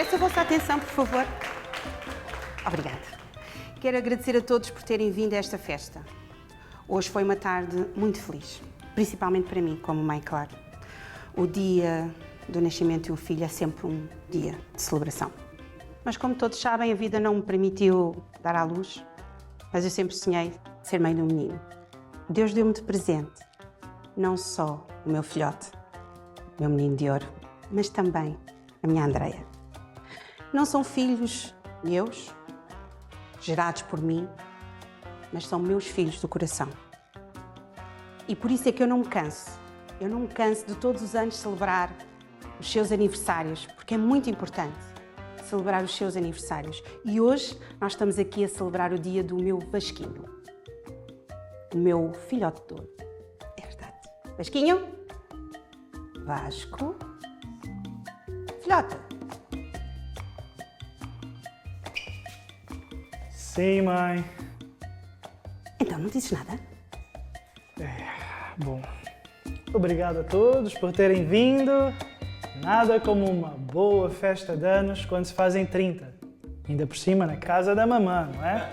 Peço a vossa atenção, por favor. Obrigada. Quero agradecer a todos por terem vindo a esta festa. Hoje foi uma tarde muito feliz, principalmente para mim, como mãe, claro. O dia do nascimento de um filho é sempre um dia de celebração. Mas como todos sabem, a vida não me permitiu dar à luz, mas eu sempre sonhei ser mãe de um menino. Deus deu-me de presente não só o meu filhote, o meu menino de ouro, mas também a minha Andreia. Não são filhos meus, gerados por mim, mas são meus filhos do coração. E por isso é que eu não me canso de todos os anos celebrar os seus aniversários, porque é muito importante celebrar os seus aniversários. E hoje nós estamos aqui a celebrar o dia do meu Vasquinho, o meu filhote de ouro. É verdade. Vasquinho, Vasco, filhote. Sim, mãe. Então, não dizes nada? Bom, obrigado a todos por terem vindo. Nada como uma boa festa de anos quando se fazem 30. Ainda por cima na casa da mamã, não é?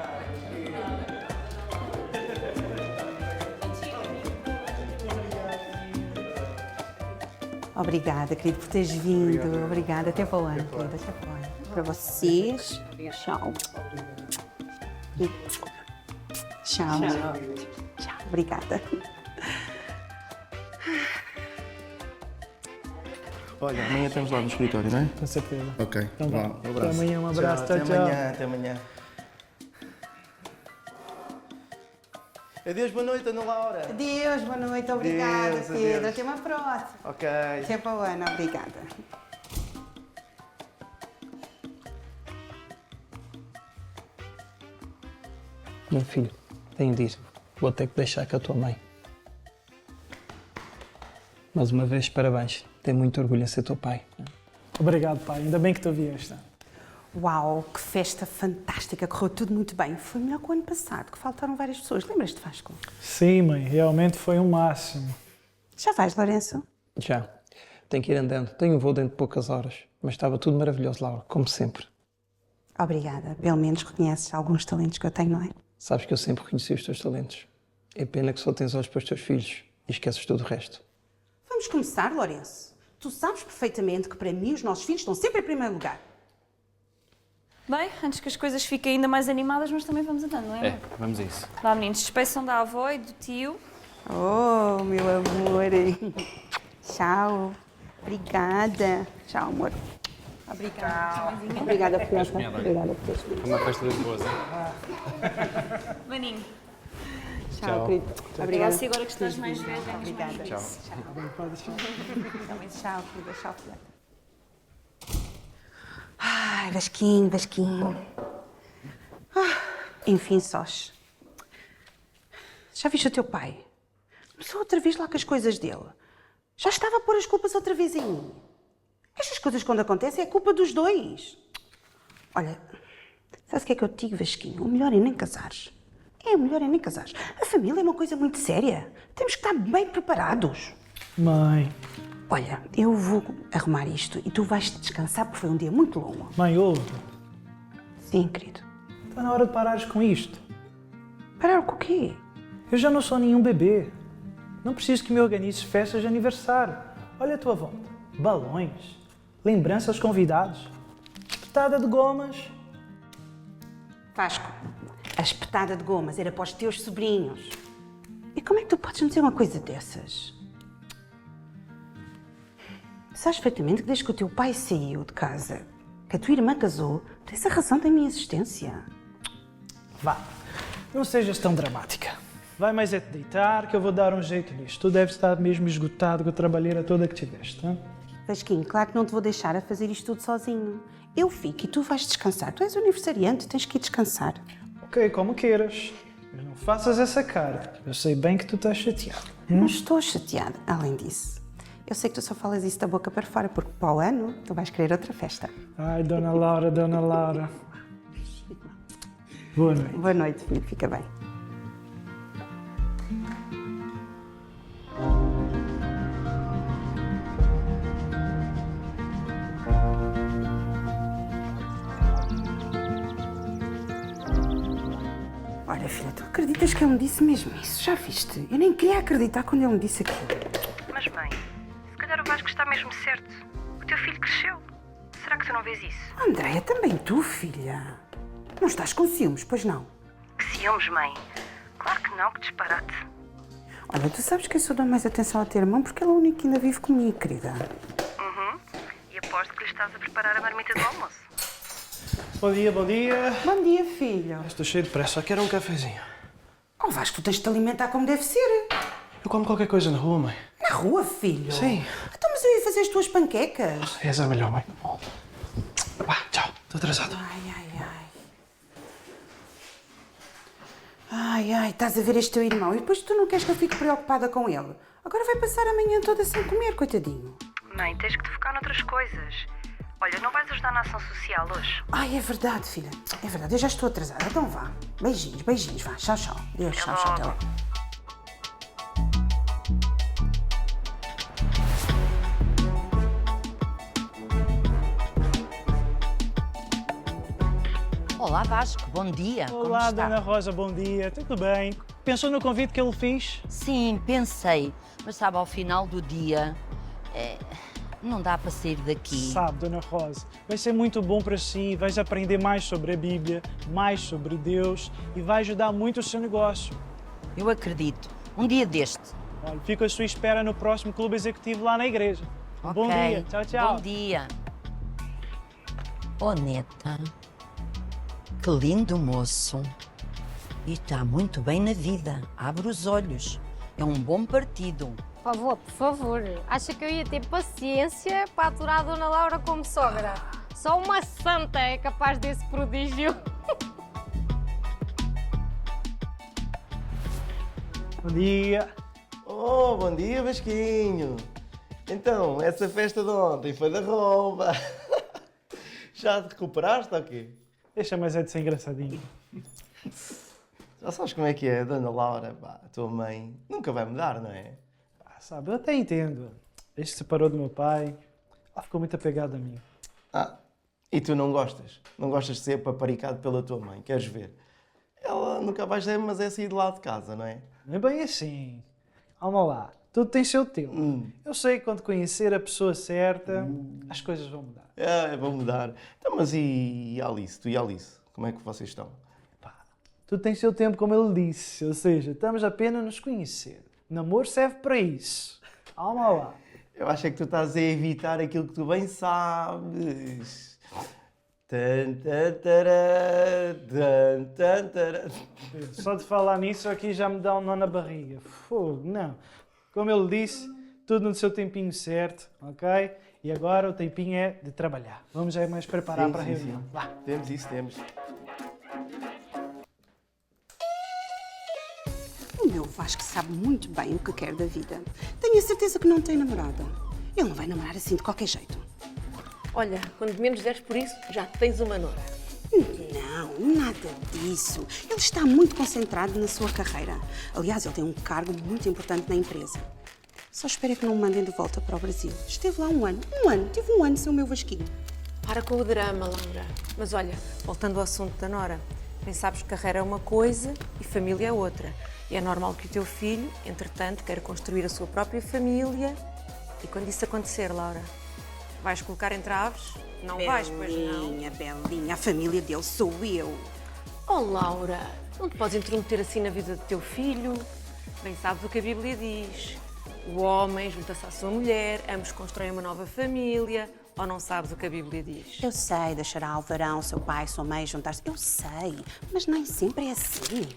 Obrigada, querido, por teres vindo. Obrigada. Até para o ano, querido. Até para o ano. Para vocês. Tchau. E... Tchau. Tchau. Obrigada. Olha, amanhã estamos lá no escritório, não é? Com certeza. Ok, Então vá. um Até abraço. amanhã, um abraço. Tchau, Até tchau. amanhã, até amanhã. Adeus, boa noite, Ana Laura. Adeus, boa noite. Obrigada, Adeus, Pedro. adeus. Até uma próxima. Ok. Até para o ano. Obrigada. Meu filho, tenho de ir. Vou ter que deixar com a tua mãe. Mais uma vez, parabéns. Tenho muito orgulho em ser teu pai. Obrigado, pai. Ainda bem que tu vieste. Uau, que festa fantástica. Correu tudo muito bem. Foi melhor que o ano passado, que faltaram várias pessoas. Lembras-te, Vasco? Sim, mãe. Realmente foi um máximo. Já vais, Lourenço? Já. Tenho que ir andando. Tenho um voo dentro de poucas horas. Mas estava tudo maravilhoso, Laura, como sempre. Obrigada. Pelo menos reconheces alguns talentos que eu tenho, não é? Sabes que eu sempre reconheci os teus talentos. É pena que só tens olhos para os teus filhos e esqueces tudo o resto. Vamos começar, Lourenço. Tu sabes perfeitamente que para mim os nossos filhos estão sempre em primeiro lugar. Bem, antes que as coisas fiquem ainda mais animadas, mas também vamos andando, não é? É, vamos a isso. Vá, meninos, despeçam da avó e do tio. Oh, meu amor. Tchau. Obrigada. Tchau, amor. Obrigada. Obrigada, Filipe. Obrigada por teres vindo. Uma festa das boas, hein? Maninho, Tchau, querido. Obrigada. você agora que estás mais velho, ganhas Obrigada. mais. Tchau. Tchau, querida. Tchau, filha. Ai, Vasquinho, Vasquinho. Enfim, sós. Já viste o teu pai? Começou outra vez lá com as coisas dele. Já estava a pôr as culpas outra vez em mim. Estas coisas, quando acontecem, é culpa dos dois. Olha, sabes o que é que eu te digo, Vasquinho? O melhor é nem casares. O melhor é nem casares. A família é uma coisa muito séria. Temos que estar bem preparados. Mãe. Olha, eu vou arrumar isto e tu vais descansar porque foi um dia muito longo. Mãe, ouve. Sim, querido. Está na hora de parares com isto. Parar com o quê? Eu já não sou nenhum bebê. Não preciso que me organizes festas de aniversário. Olha a tua volta. Balões. Lembranças aos convidados. Espetada de gomas. Vasco, a espetada de gomas era para os teus sobrinhos. E como é que tu podes me dizer uma coisa dessas? Sabes perfeitamente que desde que o teu pai saiu de casa, que a tua irmã casou, tens a razão da minha existência. Vá, não sejas tão dramática. Vai mais é te deitar que eu vou dar um jeito nisto. Tu deves estar mesmo esgotado com a trabalheira toda que tiveste, não? Vasquinho, claro que não te vou deixar a fazer isto tudo sozinho. Eu fico e tu vais descansar. Tu és o aniversariante, tens que ir descansar. Ok, como queiras. Mas não faças essa cara. Eu sei bem que tu estás chateado. Não estou chateada. Além disso, eu sei que tu só falas isso da boca para fora, porque para o ano tu vais querer outra festa. Ai, Dona Laura, Dona Laura. Boa noite. Boa noite, filho. Fica bem. acreditas que ele me disse mesmo isso? Já viste? Eu nem queria acreditar quando ele me disse aquilo. Mas bem, se calhar o Vasco está mesmo certo. O teu filho cresceu. Será que tu não vês isso? Andréia, também tu, filha. Não estás com ciúmes, pois não? Que ciúmes, mãe. Claro que não, que disparate. Olha, tu sabes que eu só dou mais atenção ao teu irmão porque ele é o único que ainda vive comigo, querida. E aposto que lhe estás a preparar a marmita do almoço. Bom dia, bom dia. Bom dia, filho. Estou cheio de pressa, só quero um cafezinho. Oh, Vasco, tu tens de te alimentar como deve ser. Eu como qualquer coisa na rua, mãe. Na rua, filho? Sim. Então, mas eu ia fazer as tuas panquecas. És a melhor, mãe. Vá, tchau. Estou atrasado. Ai, estás a ver este teu irmão e depois tu não queres que eu fique preocupada com ele. Agora vai passar a manhã toda sem comer, coitadinho. Mãe, tens que te focar noutras coisas. Olha, não vais ajudar na ação social hoje? Ai, é verdade, filha. É verdade, eu já estou atrasada. Então vá. Beijinhos, beijinhos. Vá, tchau, tchau. Deus, tchau, tchau, até logo. Olá Vasco, bom dia. Como Olá, está? Dona Rosa, bom dia. Tudo bem? Pensou no convite que eu lhe fiz? Sim, pensei, mas sabe, ao final do dia, não dá para sair daqui. Sabe, Dona Rosa, vai ser muito bom para si, vais aprender mais sobre a Bíblia, mais sobre Deus e vai ajudar muito o seu negócio. Eu acredito. Um dia deste. Olha, fico à sua espera no próximo clube executivo lá na igreja. Bom Ok. dia, tchau, tchau. Bom dia. Oh, neta, que lindo moço. E está muito bem na vida. Abre os olhos. É um bom partido. Por favor. Acha que eu ia ter paciência para aturar a Dona Laura como sogra? Só uma santa é capaz desse prodígio. Bom dia. Oh, bom dia, Vasquinho. Então, essa festa de ontem foi da roupa. Já te recuperaste ou quê? Deixa mais é de ser engraçadinho. Já sabes como é que é, Dona Laura? Pá, a tua mãe nunca vai mudar, não é? Sabe, eu até entendo. Desde que se separou do meu pai, ela ficou muito apegada a mim. Ah, e tu não gostas? Não gostas de ser paparicado pela tua mãe, queres ver? Ela nunca vai ser, mas é sair de lá de casa, não é? Não é bem assim. Calma lá, tudo tem seu tempo. Eu sei que quando conhecer a pessoa certa, as coisas vão mudar. É, vou mudar. Então, mas e a Alice? Tu e a Alice? Como é que vocês estão? Tudo tem seu tempo, como ele disse. Ou seja, estamos apenas a nos conhecer. Namoro serve para isso. Calma lá. Eu acho é que tu estás a evitar aquilo que tu bem sabes. Tan, tan, tará, tan, tan, tará. Só de falar nisso aqui já me dá um nó na barriga. Fogo, não. Como ele disse, tudo no seu tempinho certo, ok? E agora o tempinho é de trabalhar. Vamos já mais preparar Sim, para a sim, reunião. sim. Vá. Temos isso, temos. O meu Vasco sabe muito bem o que quer da vida. Tenho a certeza que não tem namorada. Ele não vai namorar assim de qualquer jeito. Olha, quando menos deres por isso, já tens uma nora. Não, nada disso. Ele está muito concentrado na sua carreira. Aliás, ele tem um cargo muito importante na empresa. Só espero que não o mandem de volta para o Brasil. Esteve lá um ano. Tive um ano sem o meu Vasquinho. Para com o drama, Laura. Mas olha, voltando ao assunto da nora, bem sabes que carreira é uma coisa e família é outra. E é normal que o teu filho, entretanto, queira construir a sua própria família. E quando isso acontecer, Laura, vais colocar entraves? Não vais, pois não? Belinha, a família dele sou eu. Oh, Laura, não te podes intrometer assim na vida do teu filho. Bem sabes o que a Bíblia diz. O homem junta-se à sua mulher, ambos constroem uma nova família. Ou não sabes o que a Bíblia diz? Eu sei, deixará Alvarão, seu pai, sua mãe juntar-se. Eu sei, mas nem sempre é assim.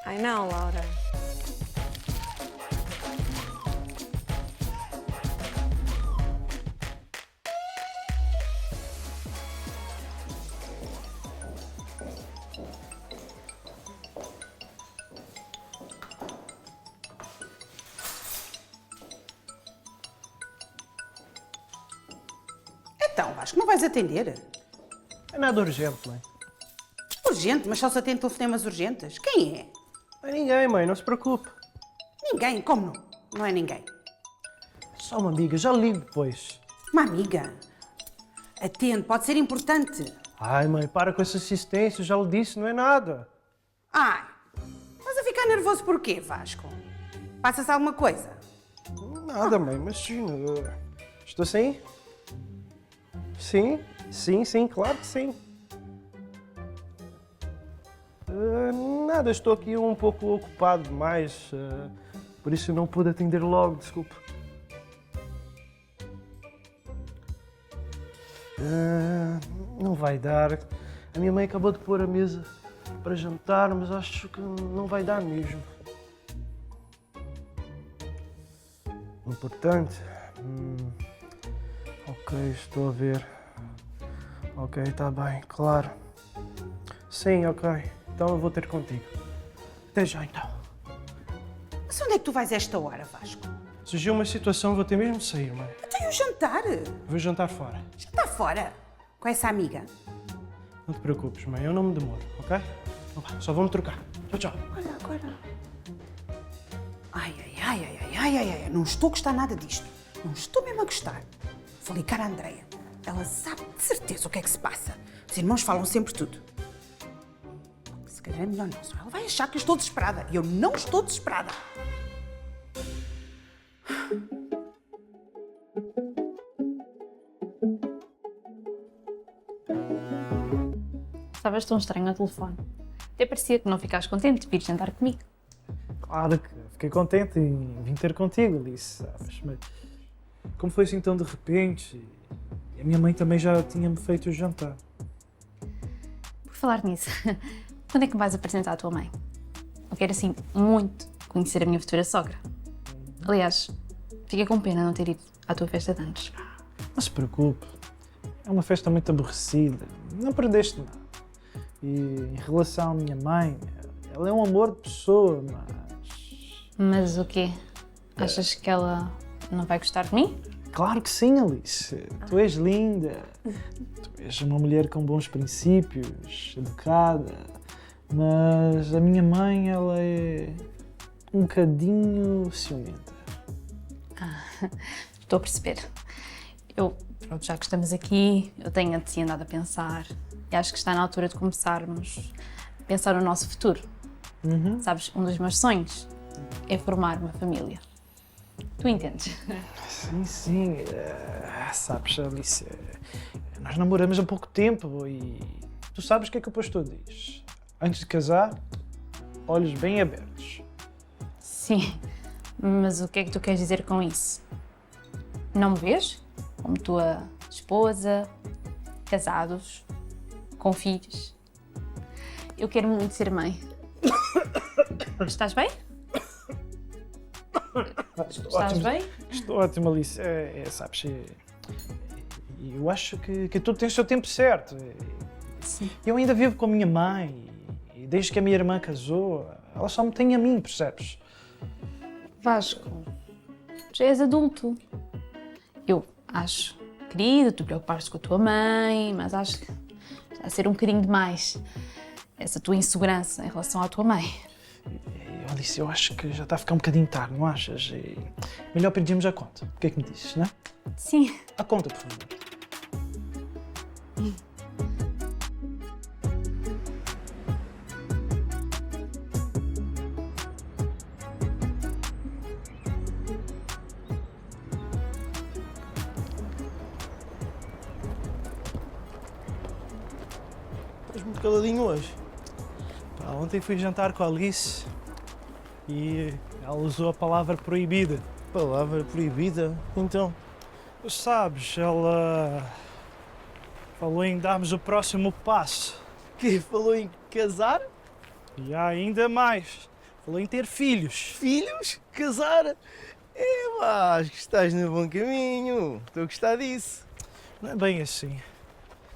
Ai não, Laura. Então, Vasco, não vais atender? É nada urgente, mãe. Urgente, mas só se atende telefonemas urgentes. Quem é? Não é ninguém, mãe, não se preocupe. Ninguém, como não? Não é ninguém. Só uma amiga, já ligo depois. Uma amiga. Atende, pode ser importante. Ai, mãe, para com essa insistência, já lhe disse, não é nada. Ai, Está nervoso porquê, Vasco? Passa-se alguma coisa? Nada, mãe, mas sim. Estou sim? Sim, claro que sim. Nada, estou aqui um pouco ocupado demais, por isso não pude atender logo, desculpe. Não vai dar. A minha mãe acabou de pôr a mesa para jantar, mas acho que não vai dar mesmo. Importante? Ok, estou a ver. Ok, está bem, claro. Sim, ok. Então eu vou ter contigo. Até já, então. Mas onde é que tu vais a esta hora, Vasco? Surgiu uma situação, vou ter mesmo de sair, mãe. Tem um jantar. Vou jantar fora. Já está fora. Com essa amiga. Não te preocupes, mãe, eu não me demoro, ok? Então vá, só vou-me trocar. Tchau, tchau. Olha, agora. Ai. Não estou a gostar nada disto. Não estou mesmo a gostar. Vou ligar à Andreia. Ela sabe de certeza o que é que se passa. Os irmãos falam sempre tudo. Se calhar é melhor não, senão ela vai achar que eu estou desesperada. E eu não estou desesperada. Estavas tão estranho ao telefone. Até parecia que não ficaste contente de vir jantar comigo. Claro que fiquei contente em vir ter contigo, Alice, sabes? Mas como foi assim tão de repente? E a minha mãe também já tinha-me feito o jantar. Por falar nisso, quando é que me vais apresentar à tua mãe? Eu quero, assim, muito conhecer a minha futura sogra. Aliás, fiquei com pena não ter ido à tua festa de anos. Não se preocupe, é uma festa muito aborrecida, não perdeste nada. E em relação à minha mãe, ela é um amor de pessoa, mas... Mas o quê? Achas que ela não vai gostar de mim? Claro que sim, Alice. Tu és linda, tu és uma mulher com bons princípios, educada, mas a minha mãe, ela é um bocadinho ciumenta. Estou a perceber. Pronto, já que estamos aqui, eu tenho assim andado a pensar e acho que está na altura de começarmos a pensar no nosso futuro. Sabes, um dos meus sonhos é formar uma família. Tu entendes? Sim. Sabes, Alice, nós namoramos há pouco tempo e tu sabes o que é que o pastor diz. Antes de casar, olhos bem abertos. Sim, mas o que é que tu queres dizer com isso? Não me vês como tua esposa, casados, com filhos? Eu quero muito ser mãe. Estás bem? Estás bem? Estou ótimo, Alice. Sabes, eu acho que tu tens o seu tempo certo. Sim. Eu ainda vivo com a minha mãe e desde que a minha irmã casou, ela só me tem a mim, percebes? Vasco, já és adulto. Eu acho querido, tu preocupaste com a tua mãe, mas acho que está a ser um bocadinho demais essa tua insegurança em relação à tua mãe. Alice, eu acho que já está a ficar um bocadinho tarde, não achas? Melhor pedirmos a conta. O que é que me dizes, não é? Sim. A conta, por favor. Estás muito caladinho hoje. Ontem fui jantar com a Alice e ela usou a palavra proibida. Palavra proibida? Então, Tu sabes, ela falou em darmos o próximo passo. que falou em casar? E há ainda mais, falou em ter filhos. Filhos? Casar? Acho que estás no bom caminho. Estou a gostar disso. Não é bem assim.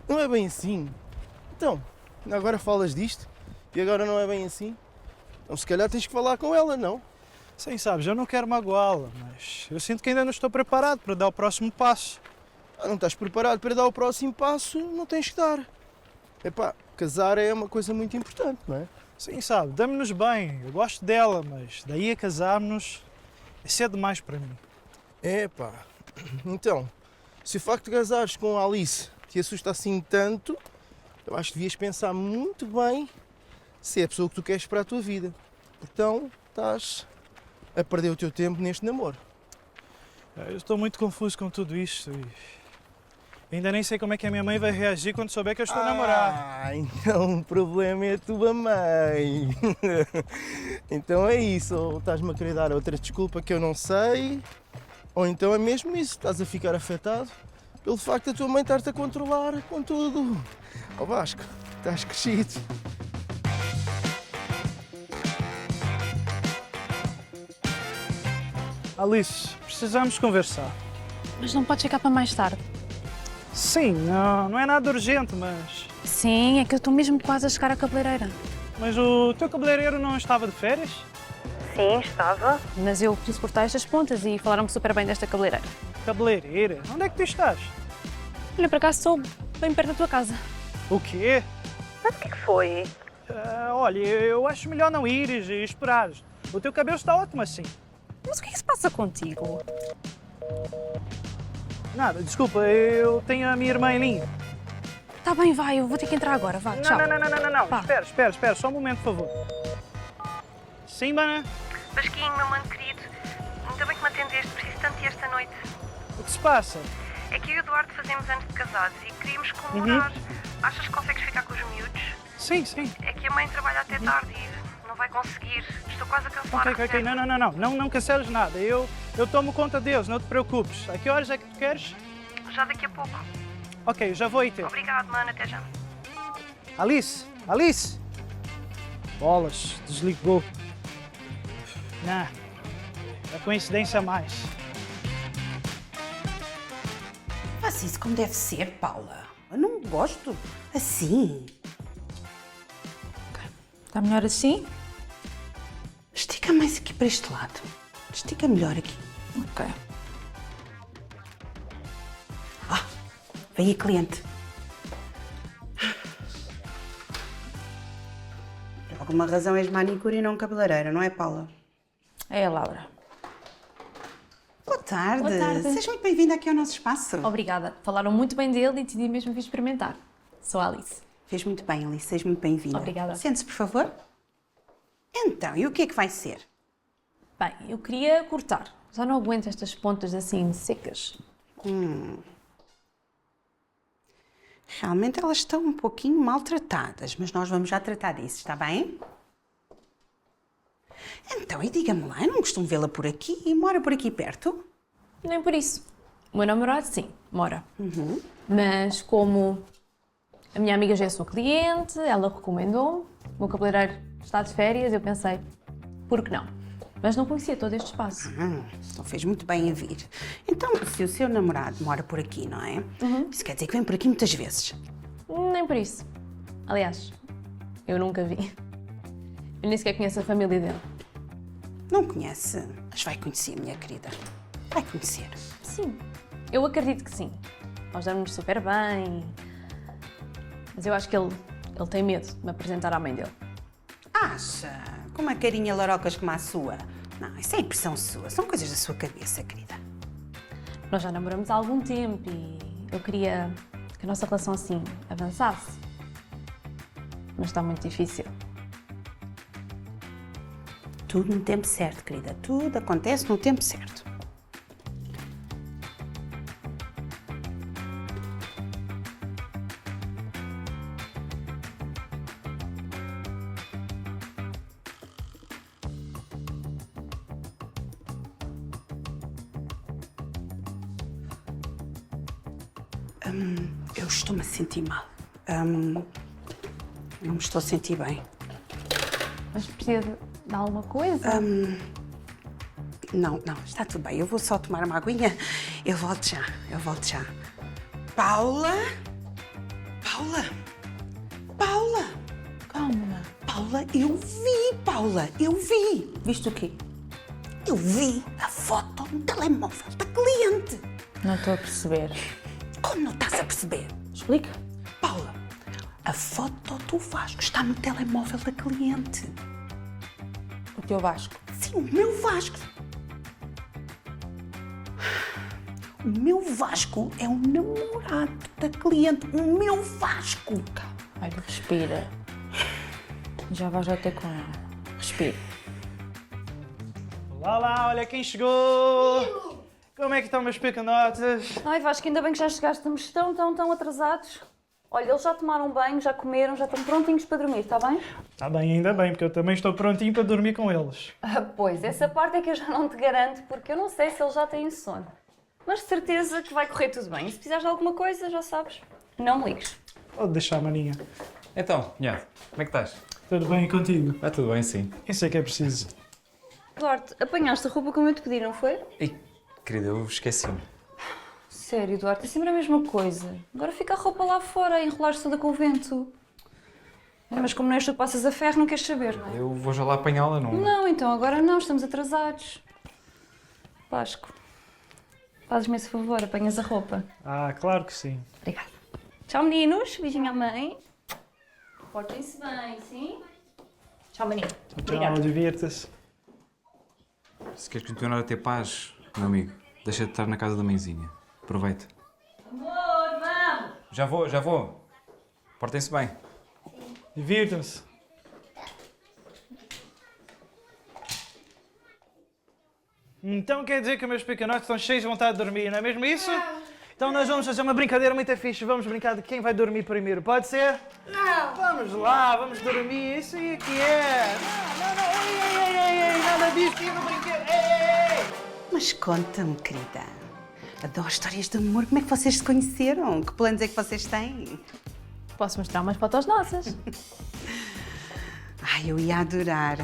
Não é bem assim. Então, agora falas disto e agora não é bem assim? Então se calhar tens que falar com ela, não? Sim, sabes, eu não quero magoá-la, mas eu sinto que ainda não estou preparado para dar o próximo passo. Não estás preparado para dar o próximo passo, não tens que dar. Epá, casar é uma coisa muito importante, não é? Sim, sabe, damos-nos bem, eu gosto dela, mas daí a casarmos é cedo demais para mim. Epá, então, se o facto de casares com a Alice te assusta assim tanto, eu acho que devias pensar muito bem se é a pessoa que tu queres para a tua vida. Então, estás a perder o teu tempo neste namoro. Eu estou muito confuso com tudo isto e ainda nem sei como é que a minha mãe vai reagir quando souber que eu estou a namorar. Ah, então o problema é a tua mãe. Então é isso, ou estás-me a querer dar outra desculpa que eu não sei, ou então é mesmo isso, estás a ficar afetado pelo facto da tua mãe estar-te a controlar com tudo. Ó Vasco, estás crescido. Alice, precisamos conversar. Mas não pode ficar para mais tarde. Sim, não é nada urgente, mas... Sim, é que eu estou mesmo quase a chegar à cabeleireira. Mas o teu cabeleireiro não estava de férias? Sim, estava. Mas eu preciso cortar estas pontas e falaram-me super bem desta cabeleireira. Cabeleireira? Onde é que tu estás? Olha, para cá estou bem perto da tua casa. O quê? Mas o que foi? Olha, eu acho melhor não ires e esperares. O teu cabelo está ótimo assim. Mas o que é que se passa contigo? Nada, desculpa, eu tenho a minha irmã em linha. Tá bem, vai, eu vou ter que entrar agora, vá, tchau. Não. Pá. Espera, só um momento, por favor. Sim, Bana? Vasquinho, meu mano querido, ainda bem que me atendeste, preciso tanto de esta noite. O que se passa? É que eu e o Eduardo fazemos anos de casados e queríamos comemorar. Achas que consegues ficar com os miúdos? Sim. É que a mãe trabalha até tarde e não vai conseguir. Estou quase a cancelar a Ok, reserva. não canceles nada. Eu tomo conta deles, não te preocupes. A que horas é que tu queres? Já daqui a pouco. Ok, já vou aí ter. Obrigado, mano, até já. Alice! Bolas, desligou. Não, é coincidência a mais. Faz isso como deve ser, Paula. Eu não gosto assim. Está melhor assim? Estica mais aqui para este lado. Estica melhor aqui. Ok. Vem aí, cliente. Por alguma razão és manicure e não cabeleireira, não é, Paula? É a Laura. Boa tarde. Boa tarde. Seja muito bem-vinda aqui ao nosso espaço. Obrigada. Falaram muito bem dele e decidi mesmo vir experimentar. Sou a Alice. Fez muito bem, Alice. Seja muito bem-vinda. Obrigada. Sente-se, por favor. Então, e o que é que vai ser? Bem, eu queria cortar. Já não aguento estas pontas assim secas. Realmente elas estão um pouquinho maltratadas, mas nós vamos já tratar disso, está bem? Então, e diga-me lá, eu não costumo vê-la por aqui e mora por aqui perto? Nem por isso. O meu namorado, sim, mora. Mas como a minha amiga já é sua cliente, ela recomendou-me, o meu cabeleireiro está de férias, eu pensei, por que não? Mas não conhecia todo este espaço. Então fez muito bem em vir. Então, se o seu namorado mora por aqui, não é? Isso quer dizer que vem por aqui muitas vezes. Nem por isso. Aliás, eu nunca vi. Eu nem sequer conheço a família dele. Não conhece, mas vai conhecer, minha querida. Vai conhecer. Sim, eu acredito que sim. Nós damos-nos super bem. Mas eu acho que ele tem medo de me apresentar à mãe dele. Acha? Com uma carinha larocas como a sua? Não, isso é impressão sua. São coisas da sua cabeça, querida. Nós já namoramos há algum tempo e eu queria que a nossa relação assim avançasse. Mas está muito difícil. Tudo no tempo certo, querida. Tudo acontece no tempo certo. Eu estou-me a sentir mal. Não me estou a sentir bem. Mas precisa de alguma coisa? Não, está tudo bem. Eu vou só tomar uma aguinha. Eu volto já. Paula? Calma. Paula, eu vi. Viste o quê? Eu vi a foto no telemóvel da cliente. Não estou a perceber. Como não estás a perceber? Explica. Paula, a foto do Vasco está no telemóvel da cliente. O teu Vasco. Sim, o meu Vasco. O meu Vasco é o namorado da cliente. O meu Vasco. Olha, respira. Já vais até com ela. Respira. Lá, olha quem chegou! Como é que estão meus pequenotes? Ai Vasco, ainda bem que já chegaste, estamos tão atrasados. Olha, eles já tomaram banho, já comeram, já estão prontinhos para dormir, está bem? Está bem, ainda bem, porque eu também estou prontinho para dormir com eles. Pois, essa parte é que eu já não te garanto, porque eu não sei se eles já têm sono. Mas de certeza que vai correr tudo bem. E se precisares de alguma coisa, já sabes, não me ligues. Pode deixar, maninha. Então, cunhado, como é que estás? Tudo bem e contigo? Vai tudo bem, sim. Isso é que é preciso. Duarte, apanhaste a roupa como eu te pedi, não foi? Ei, querida, eu esqueci-me. Sério, Duarte, é sempre a mesma coisa. Agora fica a roupa lá fora a enrolar-se toda com o vento. Mas como não és tu que passas a ferro, não queres saber, não é? Eu vou já lá apanhá-la, não? Não, então agora não, estamos atrasados. Vasco, fazes-me esse favor, apanhas a roupa. Ah, claro que sim. Obrigada. Tchau, meninos. Beijinho à mãe. Portem-se bem, sim? Tchau, menino. Tchau, divirta-se. Se queres continuar a ter paz, meu amigo, deixa de estar na casa da mãezinha. Aproveita. Amor, vamos! Já vou. Portem-se bem. Divirtam-se. Então quer dizer que meus pequenotes estão cheios de vontade de dormir, não é mesmo isso? Então nós vamos fazer uma brincadeira muito fixe. Vamos brincar de quem vai dormir primeiro. Pode ser? Não. Vamos lá, vamos dormir. Isso aí que é. Não. Ei, nada disso. Tira o brinquedo. Ei. Mas conta-me, querida. Adoro histórias de amor. Como é que vocês se conheceram? Que planos é que vocês têm? Posso mostrar umas fotos nossas? Ai, eu ia adorar.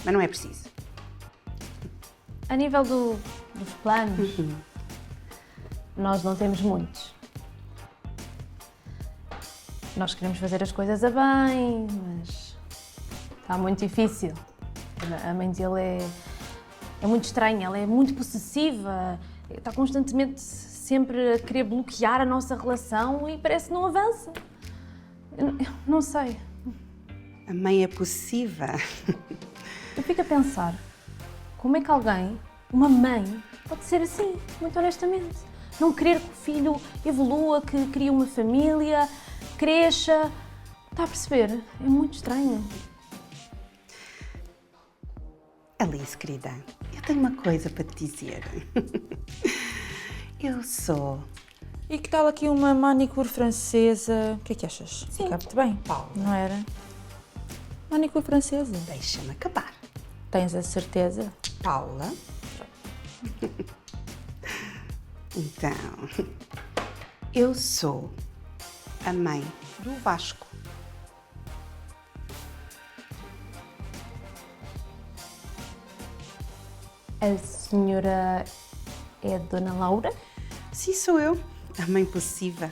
Mas não é preciso. A nível dos planos, nós não temos muitos. Nós queremos fazer as coisas a bem, mas está muito difícil. A mãe dele é muito estranha, ela é muito possessiva, está constantemente sempre a querer bloquear a nossa relação e parece que não avança. Eu não sei. A mãe é possessiva. Eu fico a pensar, como é que alguém, uma mãe, pode ser assim, muito honestamente? Não querer que o filho evolua, que crie uma família, cresça. Está a perceber? É muito estranho. Alice, querida, eu tenho uma coisa para te dizer. Eu sou... E que tal aqui uma manicure francesa? O que é que achas? Sim. Cabe-te bem? Paula. Não era? Manicure francesa. Deixa-me acabar. Tens a certeza? Paula. Então, eu sou a mãe do Vasco. A senhora é a Dona Laura? Sim, sou eu, a mãe possessiva.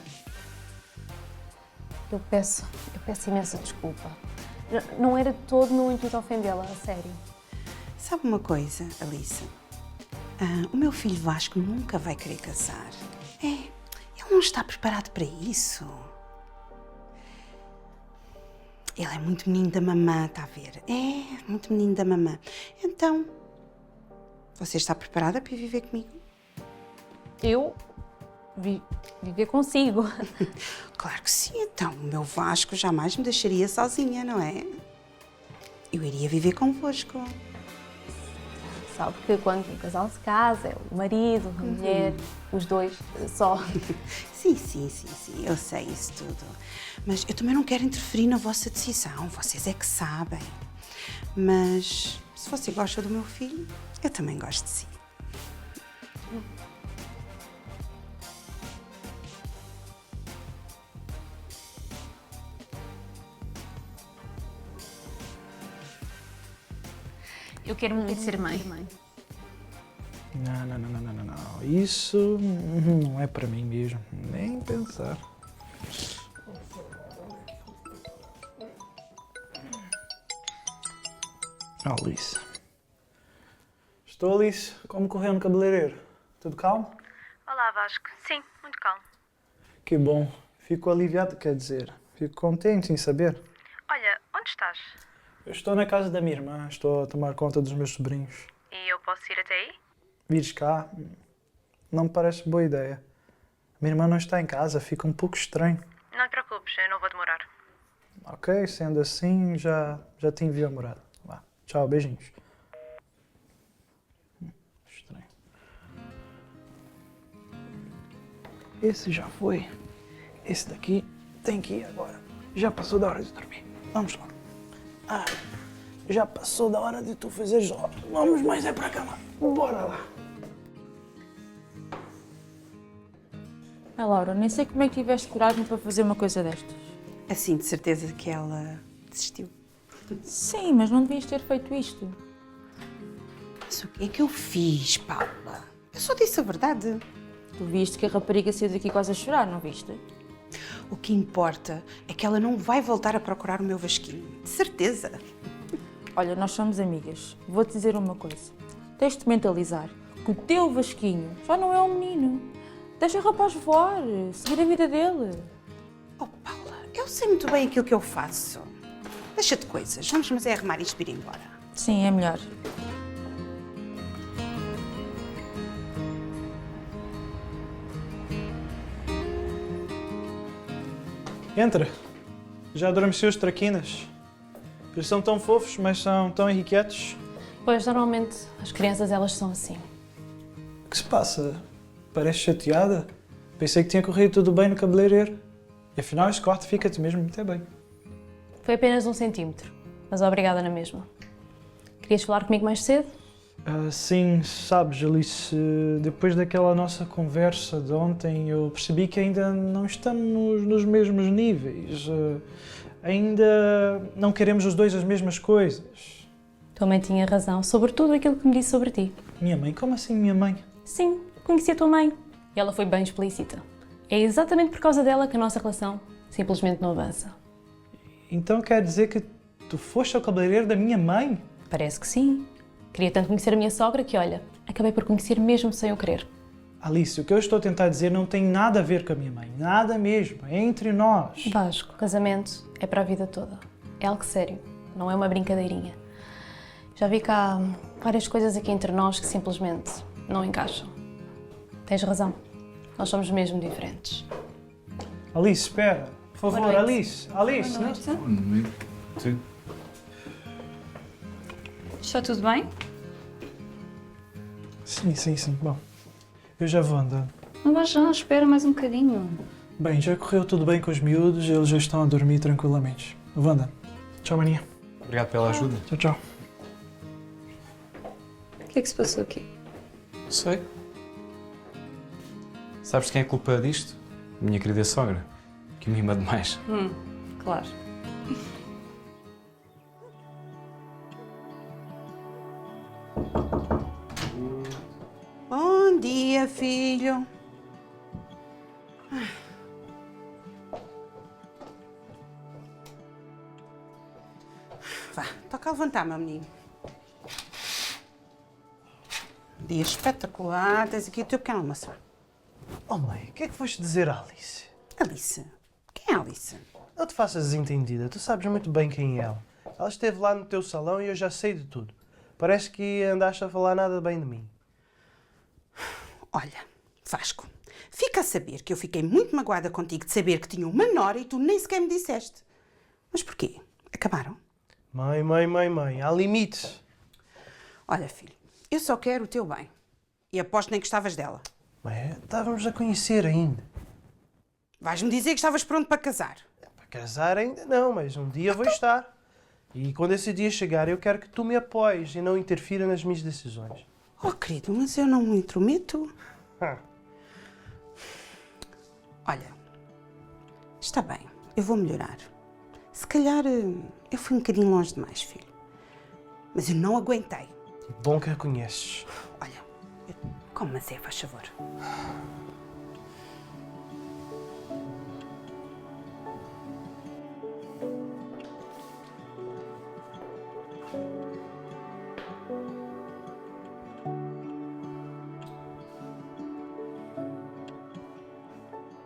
Eu peço imensa desculpa. Não era todo no intuito ofendê-la, a sério. Sabe uma coisa, Alice? O meu filho Vasco nunca vai querer casar. Ele não está preparado para isso. Ele é muito menino da mamã, está a ver? É, muito menino da mamã. Então, você está preparada para ir viver comigo? Eu viver consigo. Claro que sim, então. O meu Vasco jamais me deixaria sozinha, não é? Eu iria viver convosco. Sabe que quando um casal se casa, é o marido, a mulher, os dois só. Sim, eu sei isso tudo. Mas eu também não quero interferir na vossa decisão, vocês é que sabem. Mas se você gosta do meu filho, eu também gosto de si. Eu quero muito ser mãe. Não. Isso não é para mim mesmo. Nem pensar. Alice. Estou, Alice. Como correu no cabeleireiro? Tudo calmo? Olá, Vasco. Sim, muito calmo. Que bom. Fico aliviado, quer dizer. Fico contente em saber. Olha, onde estás? Eu estou na casa da minha irmã. Estou a tomar conta dos meus sobrinhos. E eu posso ir até aí? Vires cá? Não me parece boa ideia. A minha irmã não está em casa. Fica um pouco estranho. Não te preocupes, eu não vou demorar. Ok, sendo assim, já te envio a morada. Vá. Tchau, beijinhos. Esse já foi. Esse daqui tem que ir agora. Já passou da hora de dormir. Vamos lá. Ah, já passou da hora de tu fazeres hora. Vamos mais é para a cama. Bora lá. Ah, Laura, nem sei como é que tiveste coragem para fazer uma coisa destas. Assim, de certeza que ela desistiu. Sim, mas não devias ter feito isto. Mas o que é que eu fiz, Paula? Eu só disse a verdade. Tu viste que a rapariga saiu daqui quase a chorar, não viste? O que importa é que ela não vai voltar a procurar o meu Vasquinho. De certeza. Olha, nós somos amigas. Vou-te dizer uma coisa. Tens de mentalizar que o teu Vasquinho já não é um menino. Deixa o rapaz voar, seguir a vida dele. Oh, Paula, eu sei muito bem aquilo que eu faço. Deixa de coisas. Vamos mas é arrumar isto e ir embora. Sim, é melhor. Entra. Já adormeceu os traquinas? Eles são tão fofos, mas são tão irrequietos. Pois, normalmente, as crianças, elas são assim. O que se passa? Parece chateada? Pensei que tinha corrido tudo bem no cabeleireiro. E afinal, este corte fica-te mesmo muito bem. Foi apenas 1 centímetro, mas obrigada na mesma. Querias falar comigo mais cedo? Sim, sabes, Alice, depois daquela nossa conversa de ontem, eu percebi que ainda não estamos nos mesmos níveis. Ainda não queremos os dois as mesmas coisas. Tua mãe tinha razão sobre tudo aquilo que me disse sobre ti. Minha mãe? Como assim minha mãe? Sim, conheci a tua mãe. E ela foi bem explícita. É exatamente por causa dela que a nossa relação simplesmente não avança. Então quer dizer que tu foste ao cabeleireiro da minha mãe? Parece que sim. Queria tanto conhecer a minha sogra que, olha, acabei por conhecer mesmo sem eu querer. Alice, o que eu estou a tentar dizer não tem nada a ver com a minha mãe. Nada mesmo. É entre nós. Vasco, casamento é para a vida toda. É algo sério. Não é uma brincadeirinha. Já vi que há várias coisas aqui entre nós que simplesmente não encaixam. Tens razão. Nós somos mesmo diferentes. Alice, espera. Por favor, Boa noite. Alice. Alice, Boa noite. Sim. Está tudo bem? Sim. Bom, eu já vou andando. Não vais já, espera mais um bocadinho. Bem, já correu tudo bem com os miúdos, eles já estão a dormir tranquilamente. Eu vou andando. Tchau, maninha. Obrigado pela ajuda. Tchau. O que é que se passou aqui? Sei. Sabes de quem é a culpa disto? Minha querida sogra, que me mima demais. Claro. Bom dia, filho. Vá, toca a levantar, meu menino. Dia espetacular. Tens aqui o teu pequeno almoço. Oh mãe, o que é que foste dizer à Alice? Alice? Quem é Alice? Não te faças desentendida, tu sabes muito bem quem é ela. Ela esteve lá no teu salão e eu já sei de tudo. Parece que andaste a falar nada bem de mim. Olha, Vasco, fica a saber que eu fiquei muito magoada contigo de saber que tinha uma nora e tu nem sequer me disseste. Mas porquê? Acabaram? Mãe, há limites. Olha, filho, eu só quero o teu bem. E aposto nem gostavas dela. Mãe, estávamos a conhecer ainda. Vais-me dizer que estavas pronto para casar. Para casar ainda não, mas um dia vou estar. E quando esse dia chegar, eu quero que tu me apoies e não interfira nas minhas decisões. Oh, querido, mas eu não me intrometo. Olha, está bem, eu vou melhorar. Se calhar eu fui um bocadinho longe demais, filho. Mas eu não aguentei. Bom que a conheces. Olha, come mas faz favor.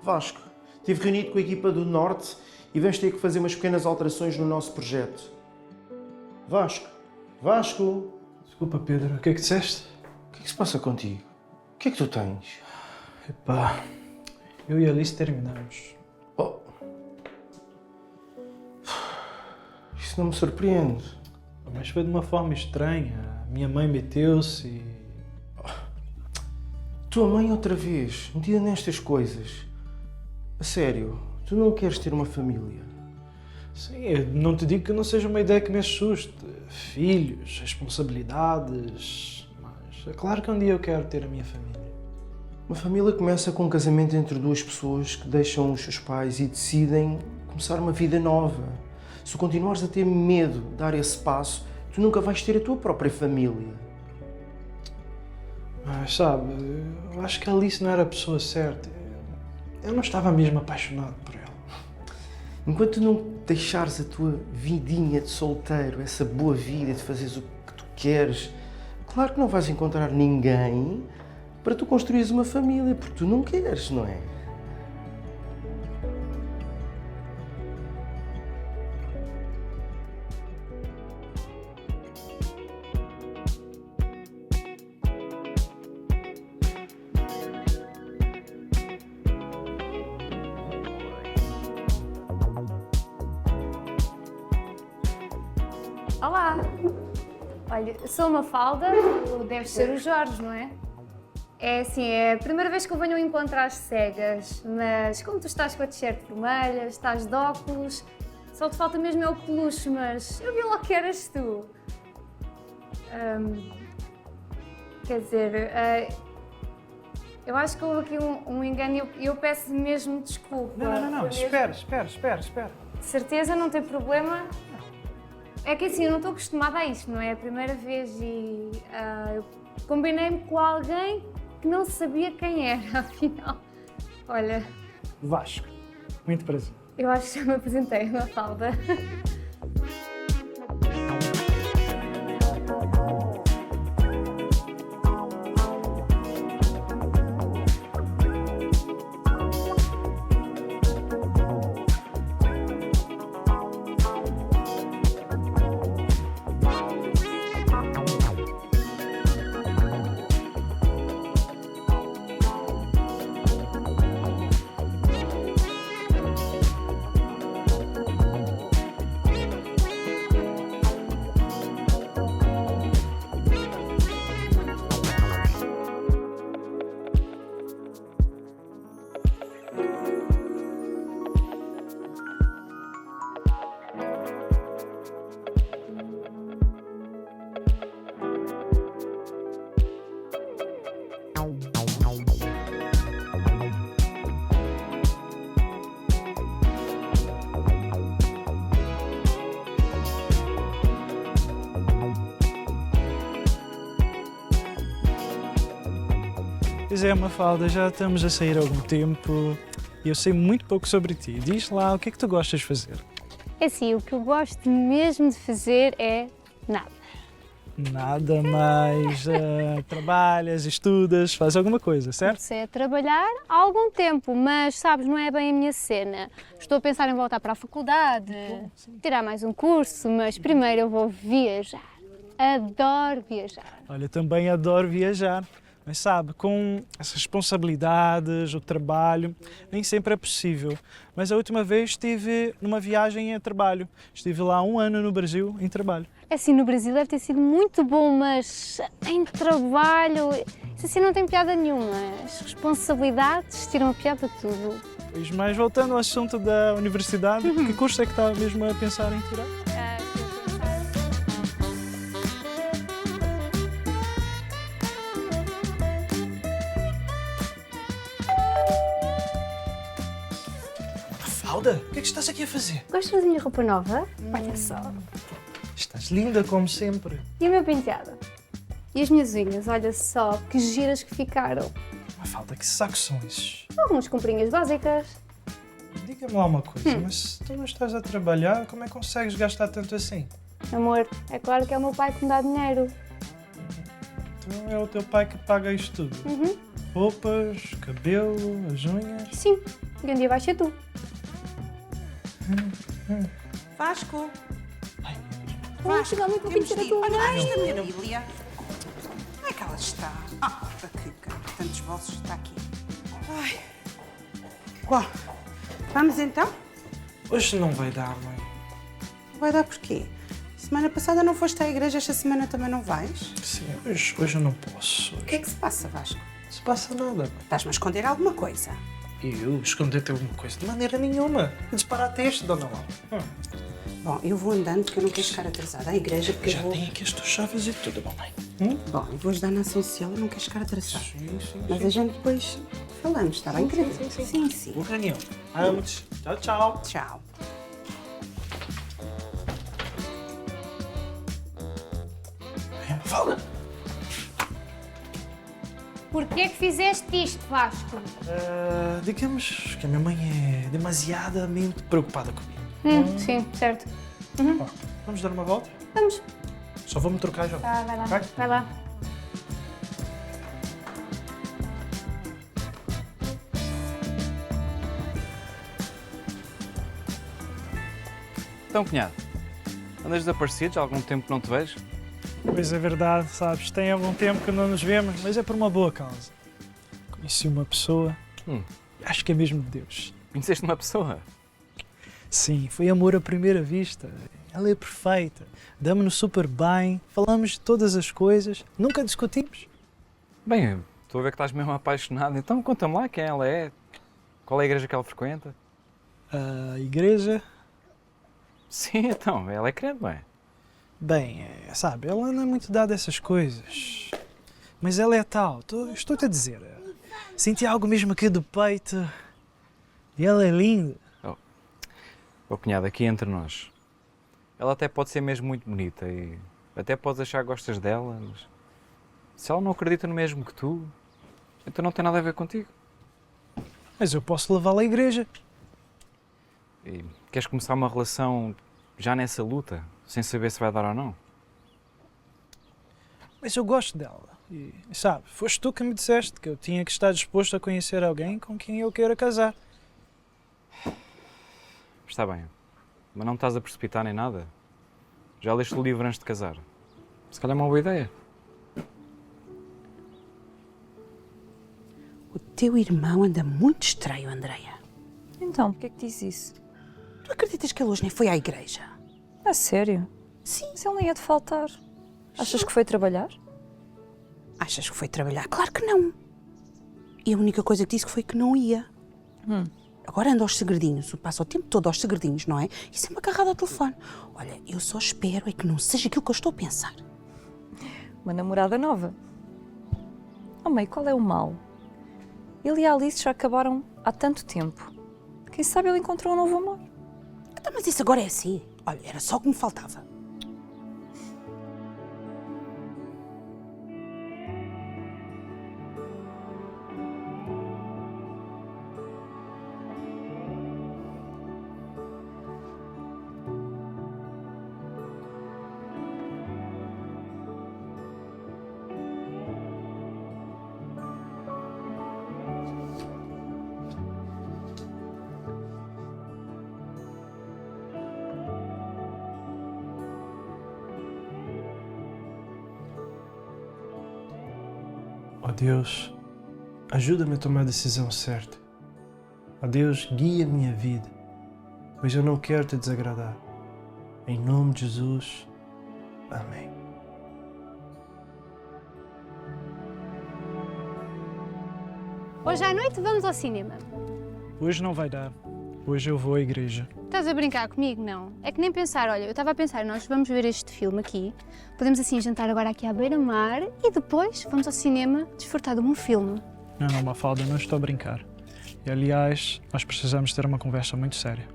Vasco, estive reunido com a equipa do Norte e vamos ter que fazer umas pequenas alterações no nosso projeto. Vasco! Desculpa, Pedro, o que é que disseste? O que é que se passa contigo? O que é que tu tens? Epá, eu e a Alice terminamos. Oh. Isso não me surpreende. Mas foi de uma forma estranha. Minha mãe meteu-se e... Tua mãe outra vez, metida nestas coisas. A sério, tu não queres ter uma família? Sim, eu não te digo que não seja uma ideia que me assuste. Filhos, responsabilidades... Mas é claro que um dia eu quero ter a minha família. Uma família começa com um casamento entre duas pessoas que deixam os seus pais e decidem começar uma vida nova. Se continuares a ter medo de dar esse passo, tu nunca vais ter a tua própria família. Mas sabe, eu acho que a Alice não era a pessoa certa. Eu não estava mesmo apaixonado por ela. Enquanto não deixares a tua vidinha de solteiro, essa boa vida de fazeres o que tu queres, claro que não vais encontrar ninguém para tu construires uma família, porque tu não queres, não é? Olá! Olha, sou uma Mafalda, deve ser o Jorge, não é? É assim, é a primeira vez que eu venho ao encontrar cegas, mas como tu estás com a t-shirt vermelha, estás de óculos, só te falta mesmo é o peluche, mas eu vi logo que eras tu. Quer dizer, eu acho que houve aqui um engano e eu peço mesmo desculpa. Não, espera. De certeza, não tem problema. É que assim, eu não estou acostumada a isto, não é a primeira vez e eu combinei-me com alguém que não sabia quem era, afinal. Olha... Vasco, muito prazer. Eu acho que já me apresentei, Mafalda. Pois é, Mafalda, já estamos a sair há algum tempo e eu sei muito pouco sobre ti. Diz lá, o que é que tu gostas de fazer? É assim, o que eu gosto mesmo de fazer é nada. Nada mais. Trabalhas, estudas, fazes alguma coisa, certo? Comecei a trabalhar há algum tempo, mas sabes, não é bem a minha cena. Estou a pensar em voltar para a faculdade, tirar mais um curso, mas primeiro eu vou viajar. Adoro viajar. Olha, também adoro viajar. Mas sabe, com as responsabilidades, o trabalho, nem sempre é possível. Mas a última vez estive numa viagem a trabalho. Estive lá 1 ano no Brasil em trabalho. Assim, no Brasil deve ter sido muito bom, mas em trabalho, isso assim não tem piada nenhuma. As responsabilidades tiram a piada de tudo. Pois, mas voltando ao assunto da universidade, que curso é que está mesmo a pensar em tirar? Mafalda, o que é que estás aqui a fazer? Gostas da minha roupa nova? Olha só. Estás linda como sempre. E o meu penteado? E as minhas unhas? Olha só, que giras que ficaram. Mafalda, que sacos são esses? Algumas comprinhas básicas. Diga-me lá uma coisa, mas se tu não estás a trabalhar, como é que consegues gastar tanto assim? Amor, é claro que é o meu pai que me dá dinheiro. Então é o teu pai que paga isto tudo? Roupas, cabelo, as unhas? Sim, e um dia vais ser tu. Vasco! Vai chegar muito temos pintar a de ir. tua Olha, mãe. esta minha Bíblia. Onde é que ela está? Aqui, tantos bolsos, está aqui. Ai. Bom, vamos então? Hoje não vai dar, mãe. Vai dar porquê? Semana passada não foste à igreja, esta semana também não vais? Sim, hoje eu não posso. O que é que se passa, Vasco? Não se passa nada. Estás-me a esconder alguma coisa? Eu esconder-te alguma coisa? De maneira nenhuma. Que disparate é este, Dona Laura? Bom, eu vou andando porque eu não quero chegar atrasada à igreja porque Já eu vou... tenho aqui as tuas chaves e tudo, mamãe. Bom, eu vou ajudar na Ação Social, eu não quero chegar atrasada. Sim. Mas a gente depois falamos, está bem, querida? Sim. Porra nenhuma. Amo-te. Tchau. Tchau. Fala. Porquê é que fizeste isto, Vasco? Digamos que a minha mãe é demasiadamente preocupada comigo. Sim, certo. Ó, vamos dar uma volta? Vamos. Só vou-me trocar já. Tá, vai lá. Ok? Vai lá. Então, cunhado, andas desaparecido, há algum tempo que não te vejo? Pois é verdade, sabes, tem algum tempo que não nos vemos, mas é por uma boa causa. Conheci uma pessoa, acho que é mesmo de Deus. Conheceste uma pessoa? Sim, foi amor à primeira vista. Ela é perfeita, damos-nos super bem, falamos de todas as coisas, nunca discutimos. Bem, estou a ver que estás mesmo apaixonado, então conta-me lá quem ela é, qual é a igreja que ela frequenta? A igreja? Sim, então, ela é crente, não é? Bem, sabe, ela não é muito dada a essas coisas. Mas ela é tal, estou-te a dizer. Senti algo mesmo aqui do peito. E ela é linda. Oh, cunhado, aqui entre nós. Ela até pode ser mesmo muito bonita e até podes achar que gostas dela, mas se ela não acredita no mesmo que tu, então não tem nada a ver contigo. Mas eu posso levá-la à igreja. E queres começar uma relação já nessa luta, sem saber se vai dar ou não? Mas eu gosto dela. E, sabe, foste tu que me disseste que eu tinha que estar disposto a conhecer alguém com quem eu queira casar. Está bem, mas não estás a precipitar nem nada. Já leste o livro antes de casar. Se calhar é uma boa ideia. O teu irmão anda muito estranho, Andreia. Então, porquê que disse isso? Tu acreditas que ele hoje nem foi à igreja? A sério? Sim. Mas ele nem ia de faltar. Achas que foi trabalhar? Achas que foi trabalhar? Claro que não. E a única coisa que disse foi que não ia. Agora anda aos segredinhos, passa o tempo todo aos segredinhos, não é? E sempre agarrado ao telefone. Olha, eu só espero é que não seja aquilo que eu estou a pensar. Uma namorada nova. Oh, mãe, qual é o mal? Ele e a Alice já acabaram há tanto tempo. Quem sabe ele encontrou um novo amor. Então, mas isso agora é assim. Olha, era só o que me faltava. Ó Deus, ajuda-me a tomar a decisão certa. Ó Deus, guia a minha vida, pois eu não quero te desagradar. Em nome de Jesus, amém. Hoje à noite vamos ao cinema. Hoje não vai dar. Hoje eu vou à igreja. Estás a brincar comigo? Não. É que nem pensar, olha, eu estava a pensar, nós vamos ver este filme aqui, podemos assim jantar agora aqui à beira-mar e depois vamos ao cinema desfrutar de um filme. Não, Mafalda, não estou a brincar. E, aliás, nós precisamos ter uma conversa muito séria.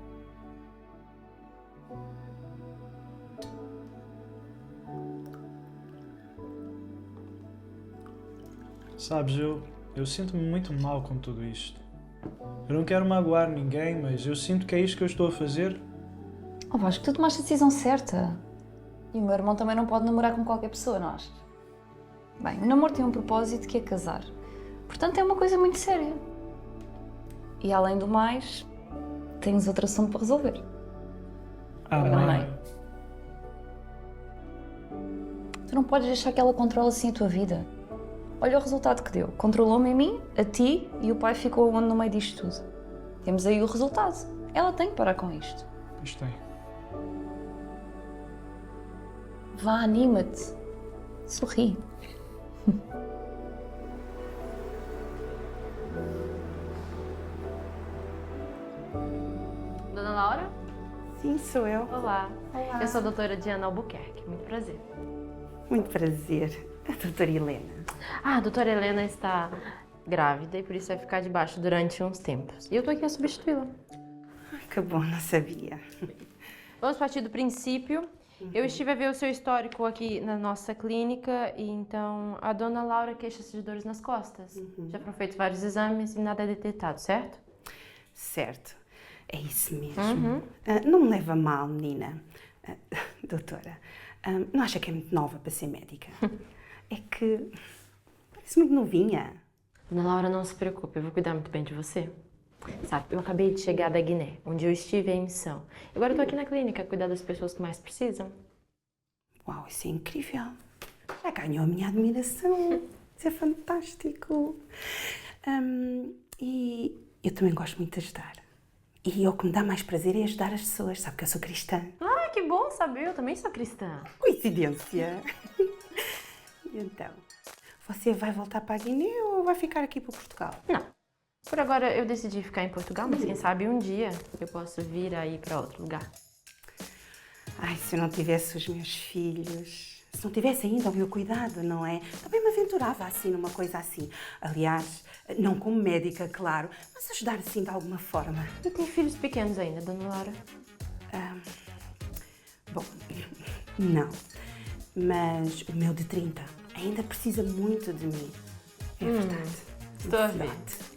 Sabes, eu sinto-me muito mal com tudo isto. Eu não quero magoar ninguém, mas eu sinto que é isto que eu estou a fazer. Oh, Vasco, tu tomaste a decisão certa. E o meu irmão também não pode namorar com qualquer pessoa, não achas? Bem, o namoro tem um propósito que é casar. Portanto, é uma coisa muito séria. E além do mais, tens outro assunto para resolver. Mãe. Tu não podes deixar que ela controle assim a tua vida. Olha o resultado que deu. Controlou-me a mim, a ti e o pai ficou onde no meio disto tudo. Temos aí o resultado. Ela tem que parar com isto. Isto tem. Vá, anima-te. Sorri. Dona Laura? Sim, sou eu. Olá. Eu sou a doutora Diana Albuquerque. Muito prazer. Muito prazer. A doutora Helena. Ah, a doutora Helena está grávida e por isso vai ficar de baixo durante uns tempos. E eu tô aqui a substituí-la. Que bom, não sabia. Vamos partir do princípio. Eu estive a ver o seu histórico aqui na nossa clínica e então a dona Laura queixa-se de dores nas costas. Já foram feitos vários exames e nada é detectado, certo? Certo. É isso mesmo. Não me leva a mal, menina. Doutora, não acha que é muito nova para ser médica? É que parece muito novinha. Dona Laura, não se preocupe, eu vou cuidar muito bem de você. Sabe, eu acabei de chegar da Guiné, onde eu estive em missão. Agora eu tô aqui na clínica a cuidar das pessoas que mais precisam. Uau, isso é incrível. Já ganhou a minha admiração. Isso é fantástico. E eu também gosto muito de ajudar. E o que me dá mais prazer é ajudar as pessoas. Sabe que eu sou cristã. Ah, que bom saber, eu também sou cristã. Coincidência. E então, você vai voltar para a Guiné ou vai ficar aqui para Portugal? Não. Por agora eu decidi ficar em Portugal, mas quem sabe um dia eu posso vir aí para outro lugar. Ai, se eu não tivesse os meus filhos, se não tivesse ainda o meu cuidado, não é? Também me aventurava assim numa coisa assim. Aliás, não como médica, claro, mas ajudar assim de alguma forma. E tem filhos pequenos ainda, dona Laura? Bom, não. Mas o meu de 30 ainda precisa muito de mim. É verdade. Estou a ver.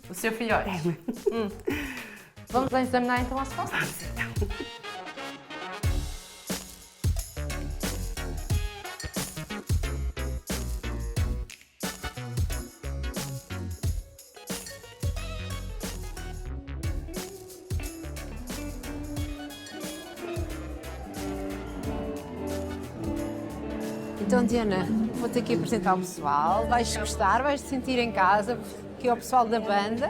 O seu filhote. Vamos lá examinar então as costas? Vamos então. Então, Diana, vou ter que apresentar o pessoal. Vais gostar, vais te sentir em casa. Aqui é o pessoal da banda.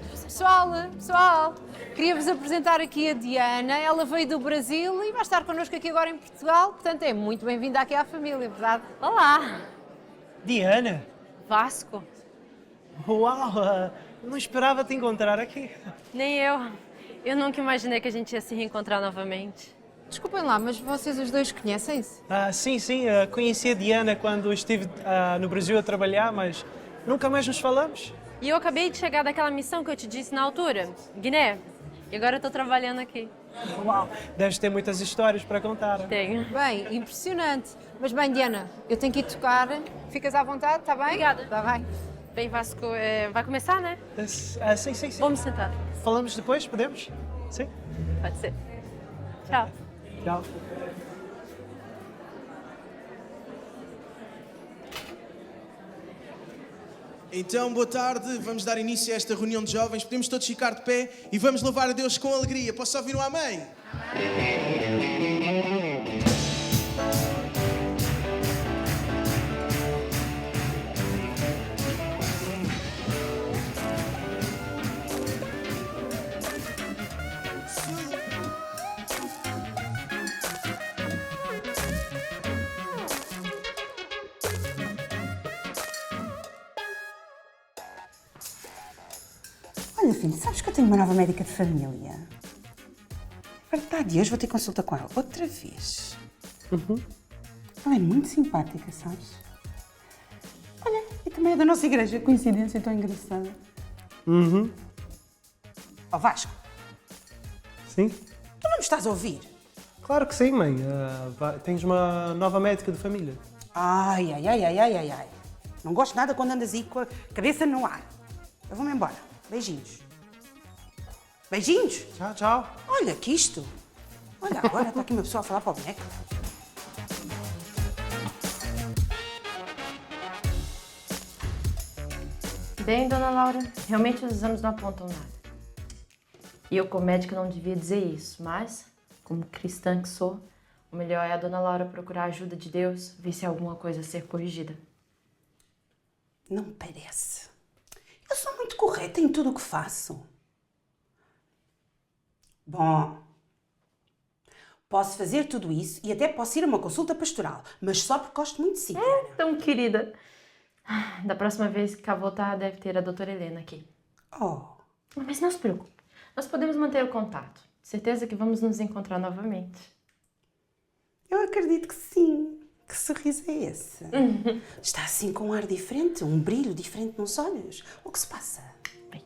Pessoal, queria-vos apresentar aqui a Diana. Ela veio do Brasil e vai estar connosco aqui agora em Portugal. Portanto, é muito bem-vinda aqui à família, verdade? Olá! Diana? Vasco? Uau! Não esperava te encontrar aqui. Nem eu. Eu nunca imaginei que a gente ia se reencontrar novamente. Desculpem lá, mas vocês os dois conhecem-se? Sim. Conheci a Diana quando estive no Brasil a trabalhar, mas nunca mais nos falamos. E eu acabei de chegar daquela missão que eu te disse na altura, Guiné. E agora eu tô trabalhando aqui. Uau! Deves ter muitas histórias para contar. Tenho. Bem, impressionante. Mas bem, Diana, eu tenho que ir tocar. Ficas à vontade, está bem? Obrigada. Está bem. Bem, Vasco, vai começar, né? Sim. Vamos sentar. Falamos depois, podemos? Sim? Pode ser. Tchau. Tchau. Então, boa tarde, vamos dar início a esta reunião de jovens. Podemos todos ficar de pé e vamos louvar a Deus com alegria. Posso ouvir um amém? Olha, filho, sabes que eu tenho uma nova médica de família? É verdade, e hoje vou ter consulta com ela outra vez. Ela é muito simpática, sabes? Olha, e também é da nossa igreja, coincidência tão engraçada. Ó Vasco, Sim? tu não me estás a ouvir? Claro que sim, mãe. Tens uma nova médica de família. Ai. Não gosto nada quando andas aí com a cabeça no ar. Eu vou-me embora. Beijinhos. Beijinhos? Tchau. Olha, que isto. Olha, agora está aqui uma pessoa a falar para o boneco. Bem, dona Laura, realmente os exames não apontam nada. E eu, como médica, não devia dizer isso, mas, como cristã que sou, o melhor é a dona Laura procurar a ajuda de Deus, ver se há alguma coisa a ser corrigida. Não parece. Eu sou muito correta em tudo o que faço. Bom, Posso fazer tudo isso e até posso ir a uma consulta pastoral, mas só porque gosto muito de si, Diana. Tão querida. Da próxima vez que cá voltar, deve ter a doutora Helena aqui. Oh. Mas não se preocupe. Nós podemos manter o contato. Certeza que vamos nos encontrar novamente. Eu acredito que sim. Que sorriso é esse? Está assim com um ar diferente, um brilho diferente nos olhos. O que se passa? Bem,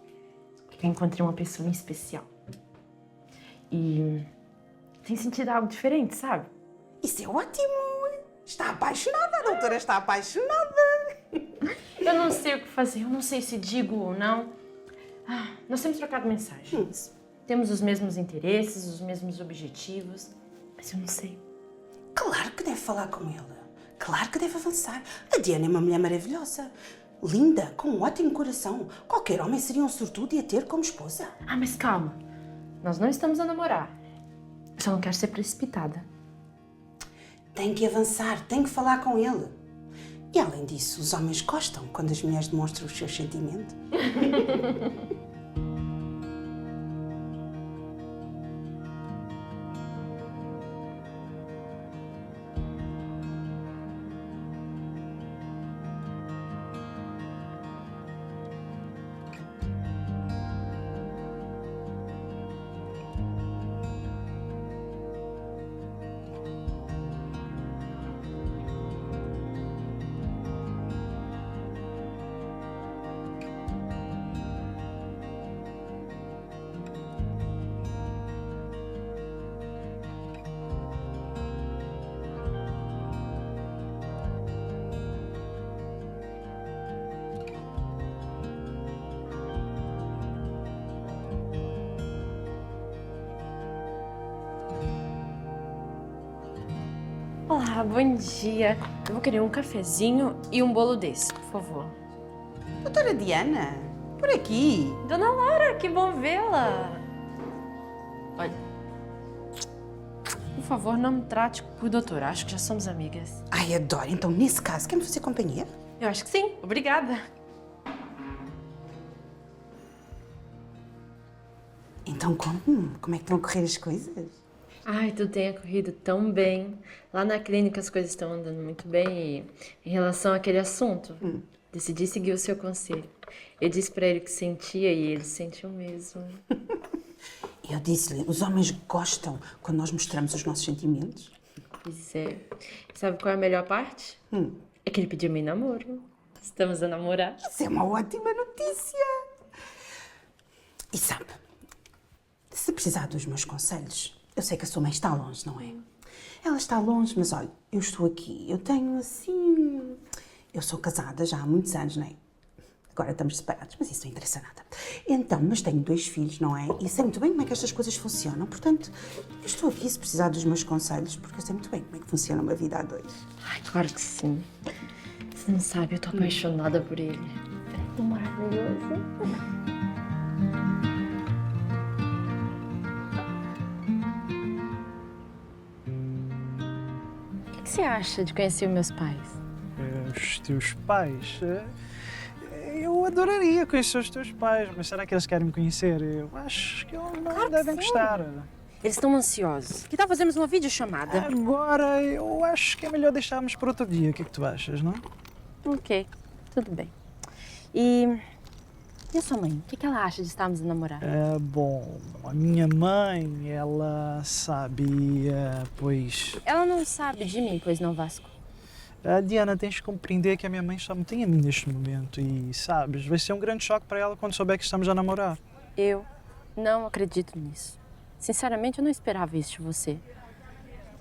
eu encontrei uma pessoa em especial. E tem sentido algo diferente, sabe? Isso é ótimo! Está apaixonada, a doutora está apaixonada! Eu não sei o que fazer, eu não sei se digo ou não. Nós temos trocado mensagens. Temos os mesmos interesses, os mesmos objetivos, mas eu não sei. Claro que deve falar com ele. Claro que deve avançar. A Diana é uma mulher maravilhosa. Linda, com um ótimo coração. Qualquer homem seria um sortudo e a ter como esposa. Mas calma. Nós não estamos a namorar. Eu só não quero ser precipitada. Tem que avançar, tem que falar com ele. E além disso, os homens gostam quando as mulheres demonstram os seus sentimentos. Olá, bom dia. Eu vou querer um cafezinho e um bolo desse, por favor. Doutora Diana, por aqui. Dona Laura, que bom vê-la. Olha, por favor, não me trate por doutora. Acho que já somos amigas. Ai, adoro. Então, nesse caso, quer-me fazer companhia? Eu acho que sim. Obrigada. Então, como é que vão correr as coisas? Ai, tudo tem corrido tão bem. Lá na clínica as coisas estão andando muito bem e em relação àquele assunto, decidi seguir o seu conselho. Eu disse pra ele que sentia e ele sentiu mesmo. Eu disse-lhe, os homens gostam quando nós mostramos os nossos sentimentos. Pois é. Sabe qual é a melhor parte? É que ele pediu meu namoro. Estamos a namorar. Isso é uma ótima notícia. E sabe, se precisar dos meus conselhos, eu sei que a sua mãe está longe, não é? Ela está longe, mas olha, eu estou aqui. Eu tenho assim... Eu sou casada já há muitos anos, não é? Agora estamos separados, mas isso não interessa nada. Então, mas tenho 2 filhos, não é? E sei muito bem como é que estas coisas funcionam. Portanto, eu estou aqui se precisar dos meus conselhos, porque eu sei muito bem como é que funciona uma vida a 2. Ai, claro que sim. Você não sabe, eu tô apaixonada por ele. É tão maravilhoso. O que você acha de conhecer os meus pais? Os teus pais? Eu adoraria conhecer os teus pais, mas será que eles querem me conhecer? Eu acho que eles não devem gostar. Eles estão ansiosos. Que tal fazermos uma videochamada? Agora, eu acho que é melhor deixarmos para outro dia. O que é que tu achas, não? Ok, tudo bem. E a sua mãe? O que ela acha de estarmos a namorar? Bom, a minha mãe, ela sabe, pois... Ela não sabe de mim, pois não, Vasco? Diana, tens de compreender que a minha mãe só me tem a mim neste momento e, sabes, vai ser um grande choque para ela quando souber que estamos a namorar. Eu não acredito nisso. Sinceramente, eu não esperava isso de você.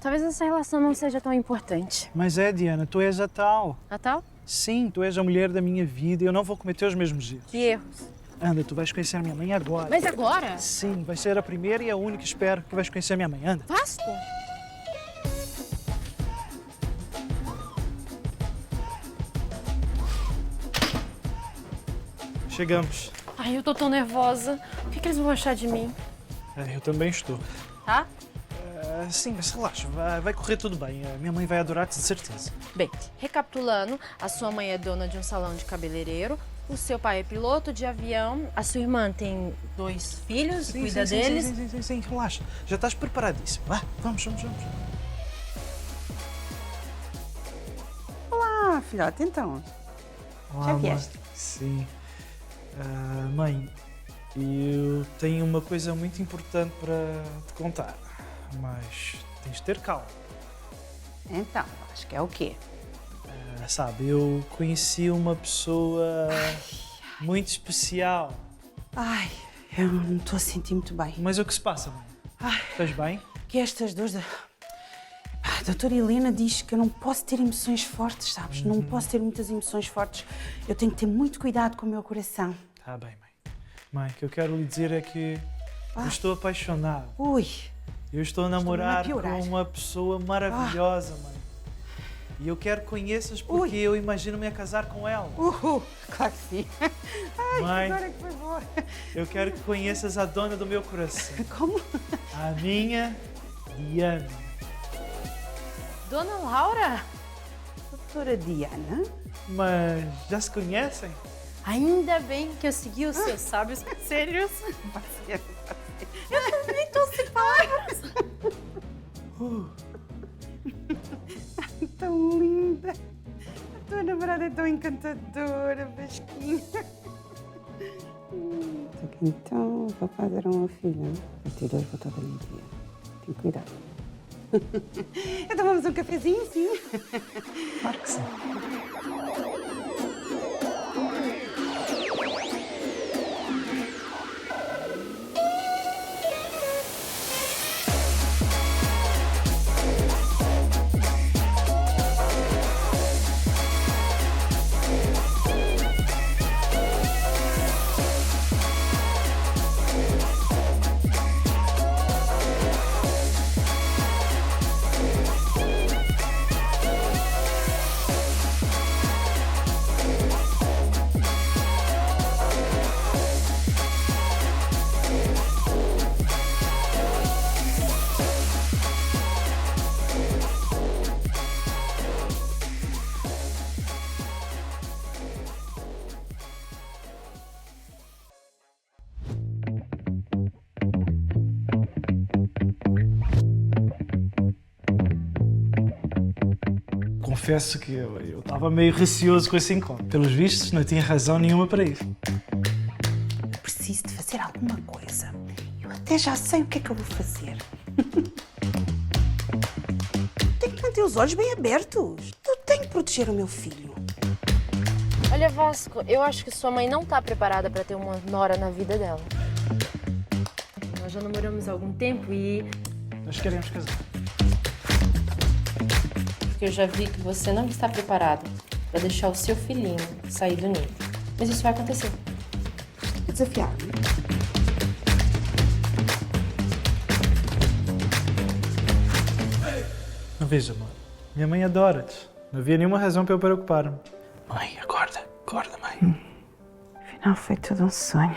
Talvez essa relação não seja tão importante. Mas Diana, tu és a tal. A tal? Sim, tu és a mulher da minha vida e eu não vou cometer os mesmos erros. Que erros? Anda, tu vais conhecer a minha mãe agora. Mas agora? Sim, vai ser a primeira e a única, espero, que vais conhecer a minha mãe. Anda. Vasco? Chegamos. Ai, eu tô tão nervosa. O que eles vão achar de mim? Eu também estou. Tá? sim, mas relaxa, vai correr tudo bem. A minha mãe vai adorar-te, de certeza. Bem, recapitulando, a sua mãe é dona de um salão de cabeleireiro, o seu pai é piloto de avião, a sua irmã tem 2 filhos, cuida deles. Sim, relaxa. Já estás preparadíssimo. Vá, vamos. Olá, filhote, então. Olá, Já mãe. vieste? Sim. Mãe, eu tenho uma coisa muito importante para te contar, mas tens de ter calma. Então, acho que é o quê? Sabe, eu conheci uma pessoa muito especial. Ai, eu não estou a sentir muito bem. Mas o que se passa, mãe? Estás bem? Que estas dores da... A doutora Helena diz que eu não posso ter emoções fortes, sabes? Não posso ter muitas emoções fortes. Eu tenho que ter muito cuidado com o meu coração. Tá bem, mãe. Mãe, o que eu quero lhe dizer é que eu estou apaixonado. Ui. Eu estou a namorar Estou-me a piorar. com uma pessoa maravilhosa, mãe. E eu quero que conheças porque eu imagino-me a casar com ela. Claro que sim. Ai, Mãe, agora que foi boa. eu quero que conheças a dona do meu coração. Como? A minha Diana. Dona Laura? Doutora Diana? Mas já se conhecem? Ainda bem que eu segui os seus sábios conselhos. Eu também estou sem palavras. Tão linda. A tua namorada é tão encantadora, Vasquinha. Então, o papai era uma filha. A partir de hoje vou estar bem dia. Tem cuidado. Então vamos um cafezinho, sim? Claro que sim. Confesso que eu estava meio receoso com esse encontro. Pelos vistos, não tinha razão nenhuma para isso. Preciso de fazer alguma coisa. Eu até já sei o que é que eu vou fazer. Tenho que manter os olhos bem abertos. Eu tenho que proteger o meu filho. Olha, Vasco, eu acho que sua mãe não está preparada para ter uma nora na vida dela. Nós já namoramos há algum tempo e... Nós queremos casar. Porque eu já vi que você não está preparado para deixar o seu filhinho sair do ninho. Mas isso vai acontecer. É desafiar. Não veja, amor. Minha mãe adora-te. Não havia nenhuma razão para eu preocupar-me. Mãe, acorda, mãe. Afinal, foi tudo um sonho.